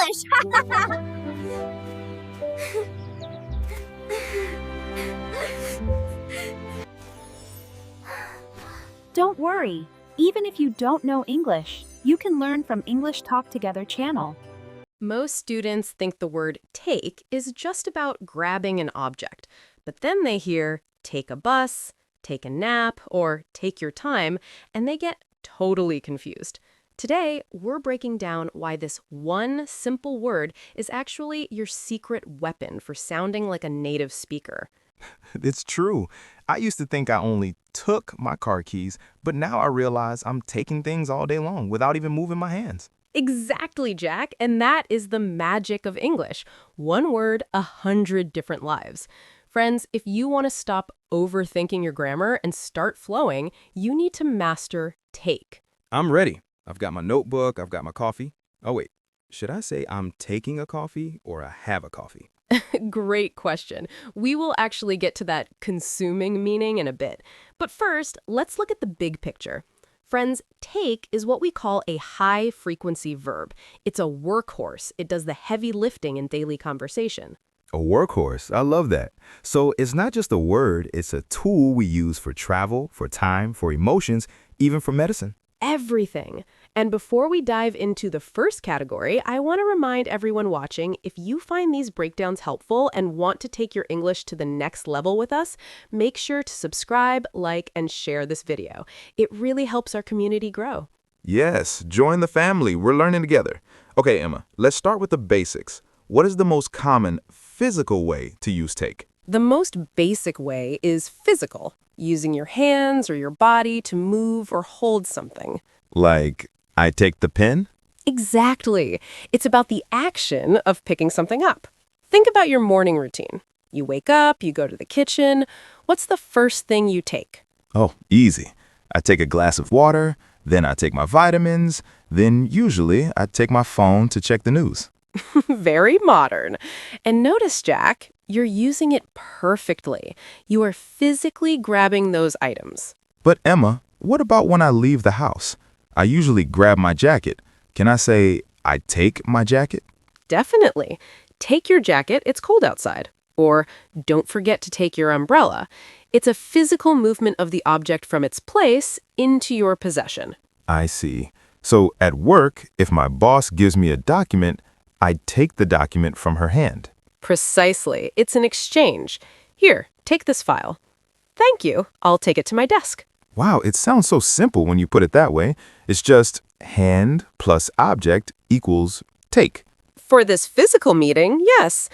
English! Don't worry. Even if you don't know English, you can learn from English Talk Together channel. Most students think the word take is just about grabbing an object, but then they hear take a bus, take a nap, or take your time, and they get totally confused. Today, we're breaking down why this one simple word is actually your secret weapon for sounding like a native speaker. It's true. I used to think I only took my car keys, but now I realize I'm taking things all day long without even moving my hands. Exactly, Jack, and that is the magic of English. One word, 100 different lives. Friends, if you want to stop overthinking your grammar and start flowing, you need to master take. I'm ready. I've got my notebook, I've got my coffee. Oh, wait. Should I say I'm taking a coffee or I have a coffee? Great question. We will actually get to that consuming meaning in a bit. But first, let's look at the big picture. Friends, take is what we call a high-frequency verb. It's a workhorse. It does the heavy lifting in daily conversation. A workhorse. I love that. So it's not just a word, it's a tool we use for travel, for time, for emotions, even for medicine. Everything. And before we dive into the first category, I want to remind everyone watching, if you find these breakdowns helpful and want to take your English to the next level with us, make sure to subscribe, like, and share this video. It really helps our community grow. Yes, join the family. We're learning together. Okay, Emma, let's start with the basics. What is the most common physical way to use take? The most basic way is physical, using your hands or your body to move or hold something. Like, I take the pen? Exactly. It's about the action of picking something up. Think about your morning routine. You wake up, you go to the kitchen. What's the first thing you take? Oh, easy. I take a glass of water, then I take my vitamins, then usually I take my phone to check the news. Very modern. And notice, Jack, you're using it perfectly. You are physically grabbing those items. But Emma, what about when I leave the house? I usually grab my jacket. Can I say, I take my jacket? Definitely. Take your jacket, it's cold outside. Or don't forget to take your umbrella. It's a physical movement of the object from its place into your possession. I see. So at work, if my boss gives me a document, I take the document from her hand. Precisely. It's an exchange. Here, take this file. Thank you. I'll take it to my desk. Wow, it sounds so simple when you put it that way. It's just hand plus object equals take. For this physical meeting, yes.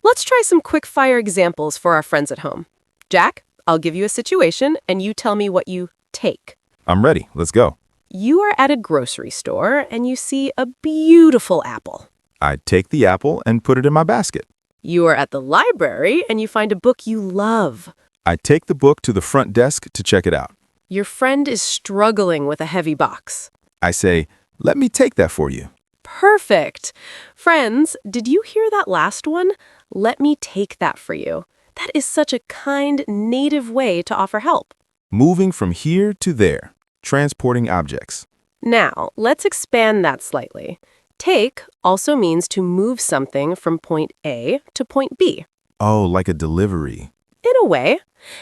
Let's try some quick-fire examples for our friends at home. Jack, I'll give you a situation, and you tell me what you take. I'm ready. Let's go. You are at a grocery store, and you see a beautiful apple. I take the apple and put it in my basket. You are at the library, and you find a book you love. I take the book to the front desk to check it out. Your friend is struggling with a heavy box. I say, let me take that for you. Perfect. Friends, did you hear that last one? Let me take that for you. That is such a kind, native way to offer help. Moving from here to there. Transporting objects. Now, let's expand that slightly. Take also means to move something from point A to point B. Oh, like a delivery. In a way.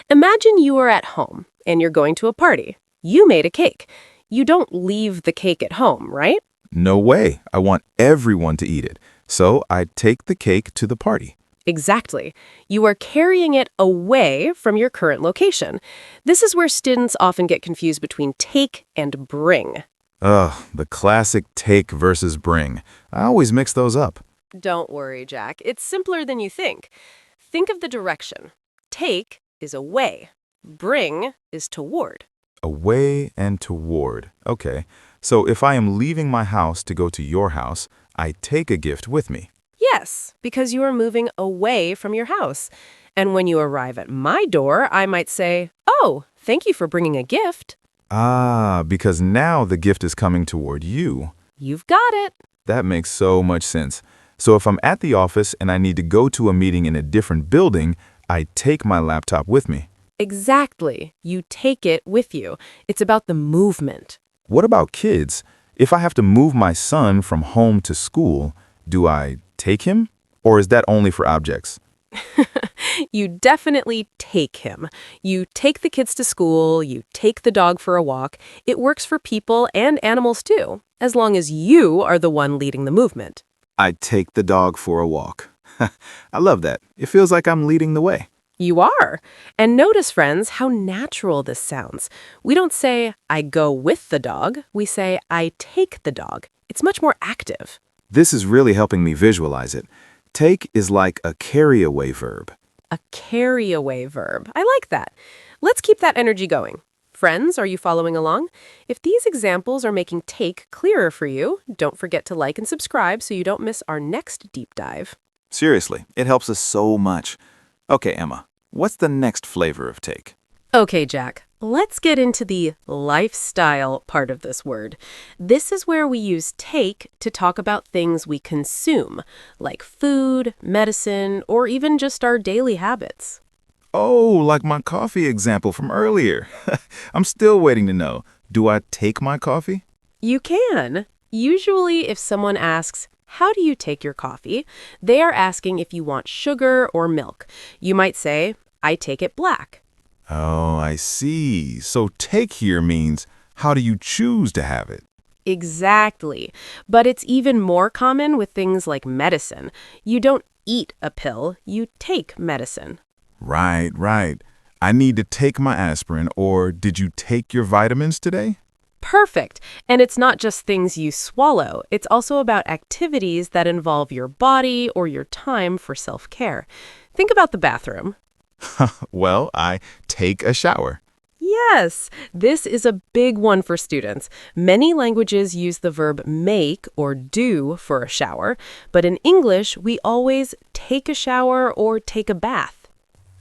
Imagine you are at home and you're going to a party. You made a cake. You don't leave the cake at home, right? No way. I want everyone to eat it. So I take the cake to the party. Exactly. You are carrying it away from your current location. This is where students often get confused between take and bring. Ugh, the classic take versus bring. I always mix those up. Don't worry, Jack. It's simpler than you think. Think of the direction. Take is away. Bring is toward. Away and toward. Okay. So if I am leaving my house to go to your house, I take a gift with me. Yes, because you are moving away from your house. And when you arrive at my door, I might say, "Oh, thank you for bringing a gift." Ah, because now the gift is coming toward you. You've got it. That makes so much sense. So if I'm at the office and I need to go to a meeting in a different building, I take my laptop with me. Exactly. You take it with you. It's about the movement. What about kids? If I have to move my son from home to school, Do I take him? Or is that only for objects? You definitely take him. You take the kids to school, you take the dog for a walk. It works for people and animals too, as long as you are the one leading the movement. I take the dog for a walk. I love that. It feels like I'm leading the way. You are. And notice, friends, how natural this sounds. We don't say, I go with the dog. We say, I take the dog. It's much more active. This is really helping me visualize it. Take is like a carry-away verb. A carry-away verb. I like that. Let's keep that energy going. Friends, are you following along? If these examples are making take clearer for you, don't forget to like and subscribe so you don't miss our next deep dive. Seriously, it helps us so much. Okay, Emma, what's the next flavor of take? Okay, Jack, let's get into the lifestyle part of this word. This is where we use take to talk about things we consume, like food, medicine, or even just our daily habits. Oh, like my coffee example from earlier. I'm still waiting to know. Do I take my coffee? You can. Usually, if someone asks, how do you take your coffee? They are asking if you want sugar or milk. You might say, I take it black. Oh, I see. So take here means, how do you choose to have it? Exactly. But it's even more common with things like medicine. You don't eat a pill, you take medicine. Right, right. I need to take my aspirin, or did you take your vitamins today? Perfect. And it's not just things you swallow. It's also about activities that involve your body or your time for self-care. Think about the bathroom. Well, I take a shower. Yes, this is a big one for students. Many languages use the verb make or do for a shower, but in English, we always take a shower or take a bath.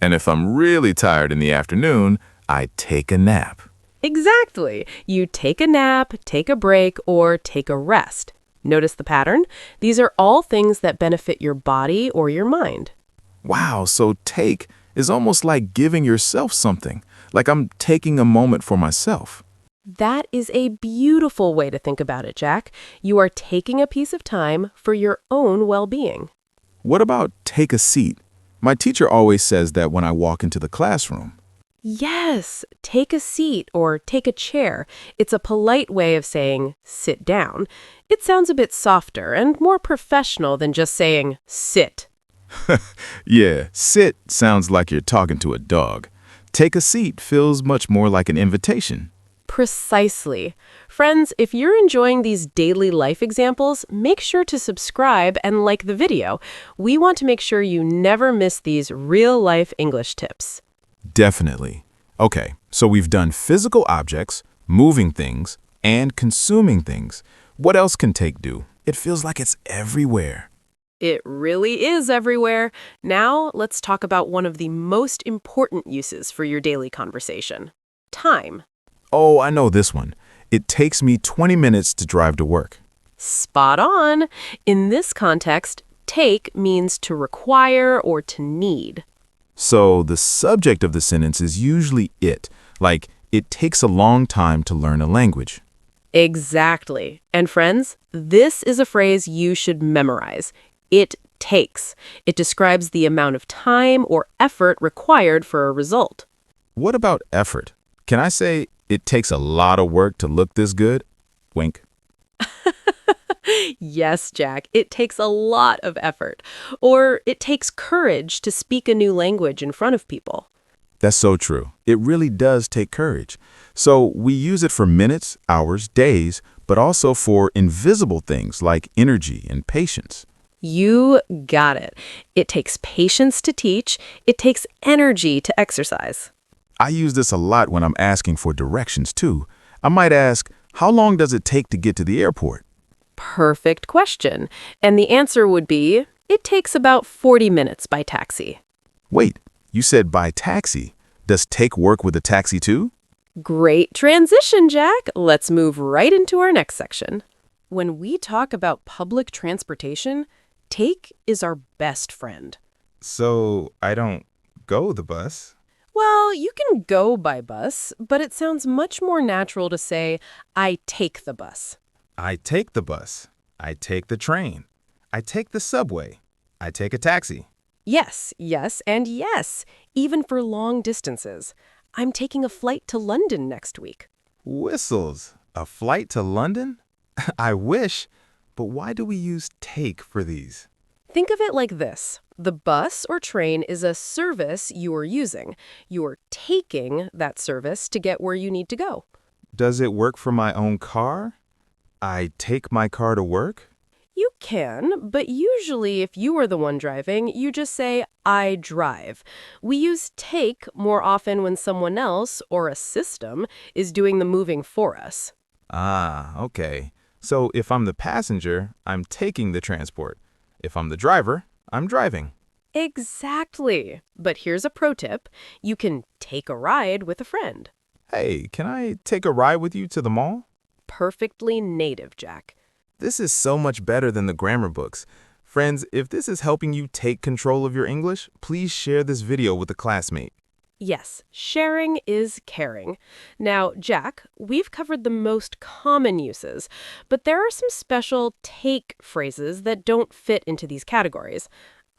And if I'm really tired in the afternoon, I take a nap. Exactly. You take a nap, take a break, or take a rest. Notice the pattern? These are all things that benefit your body or your mind. Wow, so take is almost like giving yourself something, like I'm taking a moment for myself. That is a beautiful way to think about it, Jack. You are taking a piece of time for your own well-being. What about take a seat? My teacher always says that when I walk into the classroom. Yes, take a seat or take a chair. It's a polite way of saying sit down. It sounds a bit softer and more professional than just saying sit. Yeah, sit sounds like you're talking to a dog. Take a seat feels much more like an invitation. Precisely. Friends, if you're enjoying these daily life examples, make sure to subscribe and like the video. We want to make sure you never miss these real-life English tips. Definitely. Okay, so we've done physical objects, moving things, and consuming things. What else can take do? It feels like it's everywhere. It really is everywhere. Now, let's talk about one of the most important uses for your daily conversation. Time. Oh, I know this one. It takes me 20 minutes to drive to work. Spot on. In this context, take means to require or to need. So the subject of the sentence is usually it, like it takes a long time to learn a language. Exactly. And friends, this is a phrase you should memorize. It takes. It describes the amount of time or effort required for a result. What about effort? Can I say it takes a lot of work to look this good? Wink. Yes, Jack, it takes a lot of effort. Or it takes courage to speak a new language in front of people. That's so true. It really does take courage. So we use it for minutes, hours, days, but also for invisible things like energy and patience. You got it. It takes patience to teach. It takes energy to exercise. I use this a lot when I'm asking for directions too. I might ask, how long does it take to get to the airport? Perfect question. And the answer would be, it takes about 40 minutes by taxi. Wait, you said by taxi. Does take work with a taxi too? Great transition, Jack. Let's move right into our next section. When we talk about public transportation, take is our best friend. So I don't go the bus? Well, you can go by bus, but it sounds much more natural to say, I take the bus. I take the bus. I take the train. I take the subway. I take a taxi. Yes, yes, and yes, even for long distances. I'm taking a flight to London next week. Whistles. A flight to London? I wish, but why do we use take for these? Think of it like this. The bus or train is a service you are using. You're taking that service to get where you need to go. Does it work for my own car? I take my car to work? You can, but usually if you are the one driving, you just say, I drive. We use take more often when someone else, or a system, is doing the moving for us. Ah, okay. So if I'm the passenger, I'm taking the transport. If I'm the driver, I'm driving. Exactly. But here's a pro tip. You can take a ride with a friend. Hey, can I take a ride with you to the mall? Perfectly native, Jack. This is so much better than the grammar books. Friends, if this is helping you take control of your English, please share this video with a classmate. Yes, sharing is caring. Now, Jack, we've covered the most common uses, but there are some special take phrases that don't fit into these categories.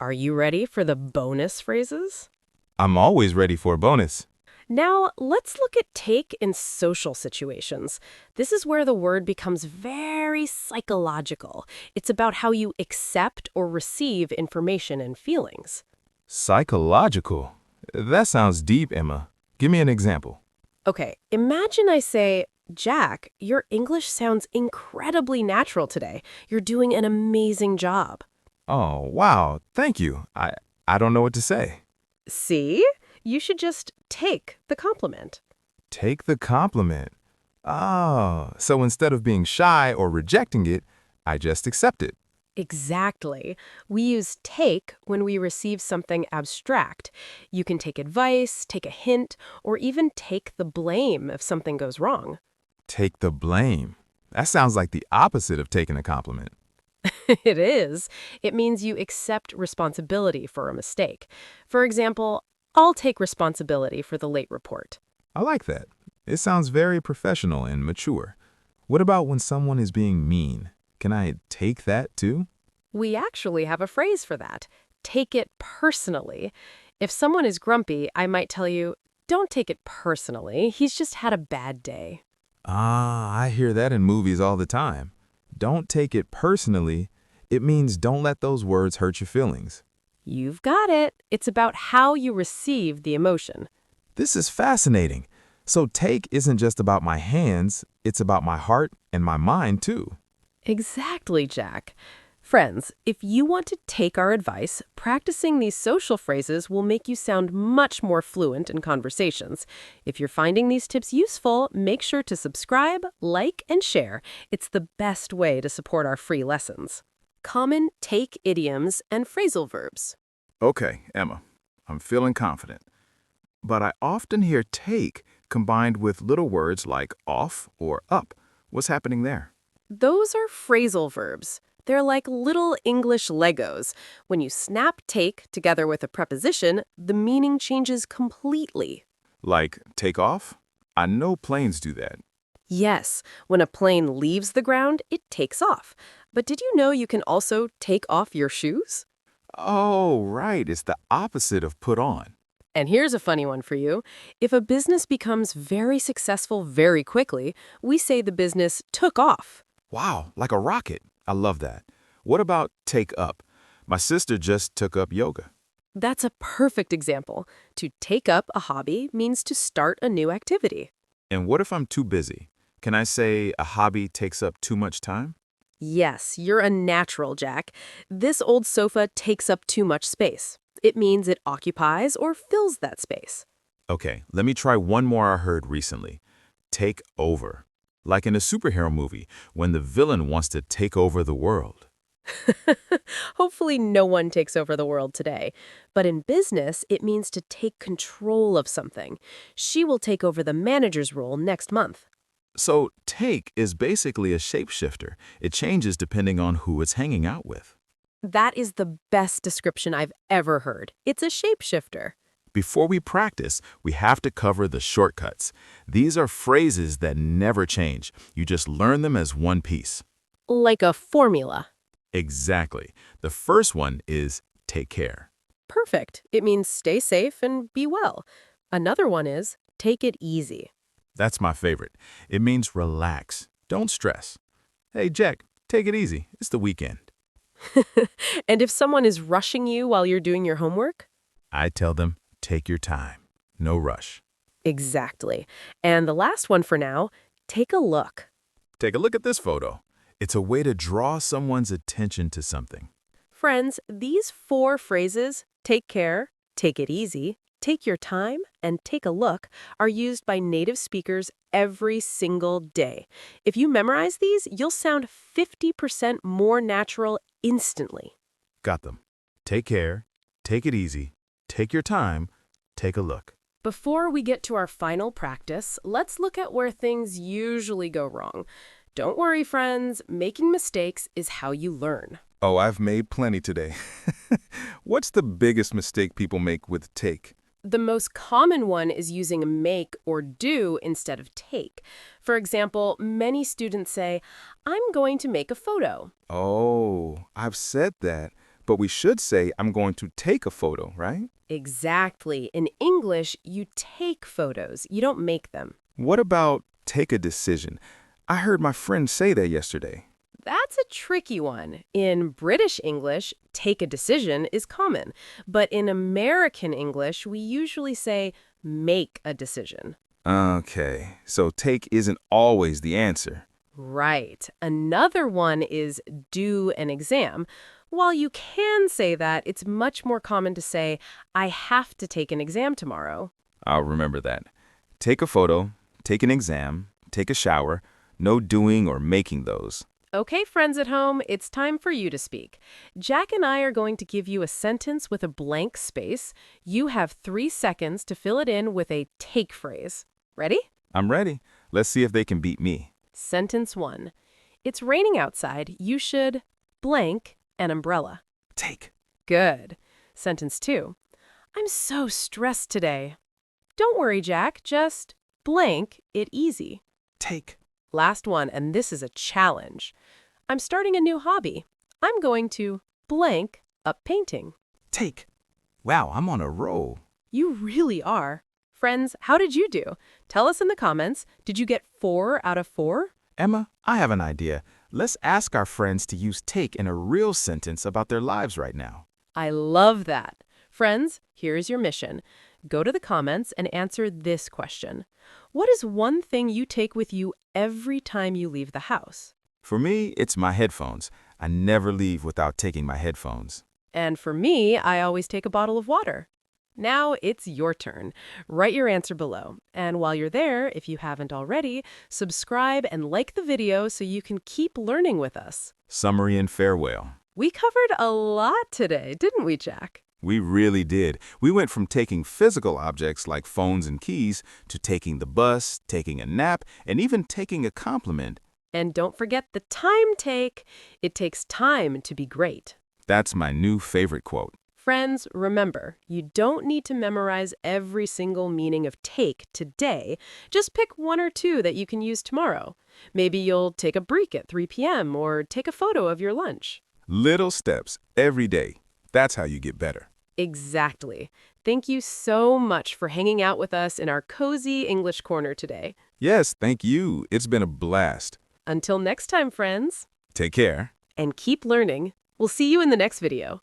Are you ready for the bonus phrases? I'm always ready for a bonus. Now, let's look at take in social situations. This is where the word becomes very psychological. It's about how you accept or receive information and feelings. Psychological. That sounds deep, Emma. Give me an example. Okay, imagine I say, Jack, your English sounds incredibly natural today. You're doing an amazing job. Oh, wow. Thank you. I don't know what to say. See? You should just take the compliment. Take the compliment. Oh, so instead of being shy or rejecting it, I just accept it. Exactly. We use take when we receive something abstract. You can take advice, take a hint, or even take the blame if something goes wrong. Take the blame. That sounds like the opposite of taking a compliment. It is. It means you accept responsibility for a mistake. For example, I'll take responsibility for the late report. I like that. It sounds very professional and mature. What about when someone is being mean? Can I take that too? We actually have a phrase for that. Take it personally. If someone is grumpy, I might tell you, don't take it personally. He's just had a bad day. Ah, I hear that in movies all the time. Don't take it personally. It means don't let those words hurt your feelings. You've got it. It's about how you receive the emotion. This is fascinating. So take isn't just about my hands, it's about my heart and my mind too. Exactly, Jack. Friends, if you want to take our advice, practicing these social phrases will make you sound much more fluent in conversations. If you're finding these tips useful, make sure to subscribe, like, and share. It's the best way to support our free lessons. Common take idioms and phrasal verbs. Okay, Emma, I'm feeling confident. But I often hear take combined with little words like off or up. What's happening there? Those are phrasal verbs. They're like little English Legos. When you snap take together with a preposition, the meaning changes completely. Like take off? I know planes do that. Yes, when a plane leaves the ground, it takes off. But did you know you can also take off your shoes? Oh, right. It's the opposite of put on. And here's a funny one for you. If a business becomes very successful very quickly, we say the business took off. Wow, like a rocket. I love that. What about take up? My sister just took up yoga. That's a perfect example. To take up a hobby means to start a new activity. And what if I'm too busy? Can I say a hobby takes up too much time? Yes, you're a natural, Jack. This old sofa takes up too much space. It means it occupies or fills that space. Okay, let me try one more I heard recently. Take over. Like in a superhero movie, when the villain wants to take over the world. Hopefully no one takes over the world today. But in business, it means to take control of something. She will take over the manager's role next month. So take is basically a shapeshifter. It changes depending on who it's hanging out with. That is the best description I've ever heard. It's a shapeshifter. Before we practice, we have to cover the shortcuts. These are phrases that never change. You just learn them as one piece. Like a formula. Exactly. The first one is take care. Perfect. It means stay safe and be well. Another one is take it easy. That's my favorite. It means relax. Don't stress. Hey, Jack, take it easy. It's the weekend. And if someone is rushing you while you're doing your homework? I tell them, take your time. No rush. Exactly. And the last one for now, take a look. Take a look at this photo. It's a way to draw someone's attention to something. Friends, these 4 phrases, take care, take it easy, take your time, and take a look, are used by native speakers every single day. If you memorize these, you'll sound 50% more natural instantly. Got them. Take care. Take it easy. Take your time. Take a look. Before we get to our final practice, let's look at where things usually go wrong. Don't worry, friends. Making mistakes is how you learn. Oh, I've made plenty today. What's the biggest mistake people make with take? The most common one is using make or do instead of take. For example, many students say, I'm going to make a photo. Oh, I've said that, but we should say I'm going to take a photo, right? Exactly. In English, you take photos. You don't make them. What about take a decision? I heard my friend say that yesterday. That's a tricky one. In British English, take a decision is common. But in American English, we usually say make a decision. Okay, so take isn't always the answer. Right. Another one is do an exam. While you can say that, it's much more common to say, I have to take an exam tomorrow. I'll remember that. Take a photo, take an exam, take a shower. No doing or making those. Okay, friends at home, it's time for you to speak. Jack and I are going to give you a sentence with a blank space. You have 3 seconds to fill it in with a take phrase. Ready? I'm ready. Let's see if they can beat me. Sentence 1. It's raining outside. You should blank an umbrella. Take. Good. Sentence 2. I'm so stressed today. Don't worry, Jack. Just blank it easy. Take. Last one, and this is a challenge. I'm starting a new hobby. I'm going to blank up painting. Take. Wow, I'm on a roll. You really are. Friends, how did you do? Tell us in the comments. Did you get 4 out of 4? Emma, I have an idea. Let's ask our friends to use take in a real sentence about their lives right now. I love that. Friends, here's your mission. Go to the comments and answer this question. What is one thing you take with you every time you leave the house? For me, it's my headphones. I never leave without taking my headphones. And for me, I always take a bottle of water. Now it's your turn. Write your answer below. And while you're there, if you haven't already, subscribe and like the video so you can keep learning with us. Summary and farewell. We covered a lot today, didn't we, Jack? We really did. We went from taking physical objects like phones and keys to taking the bus, taking a nap, and even taking a compliment. And don't forget the time take. It takes time to be great. That's my new favorite quote. Friends, remember, you don't need to memorize every single meaning of take today. Just pick 1 or 2 that you can use tomorrow. Maybe you'll take a break at 3 p.m. or take a photo of your lunch. Little steps every day. That's how you get better. Exactly. Thank you so much for hanging out with us in our cozy English corner today. Yes, thank you. It's been a blast. Until next time, friends. Take care. And keep learning. We'll see you in the next video.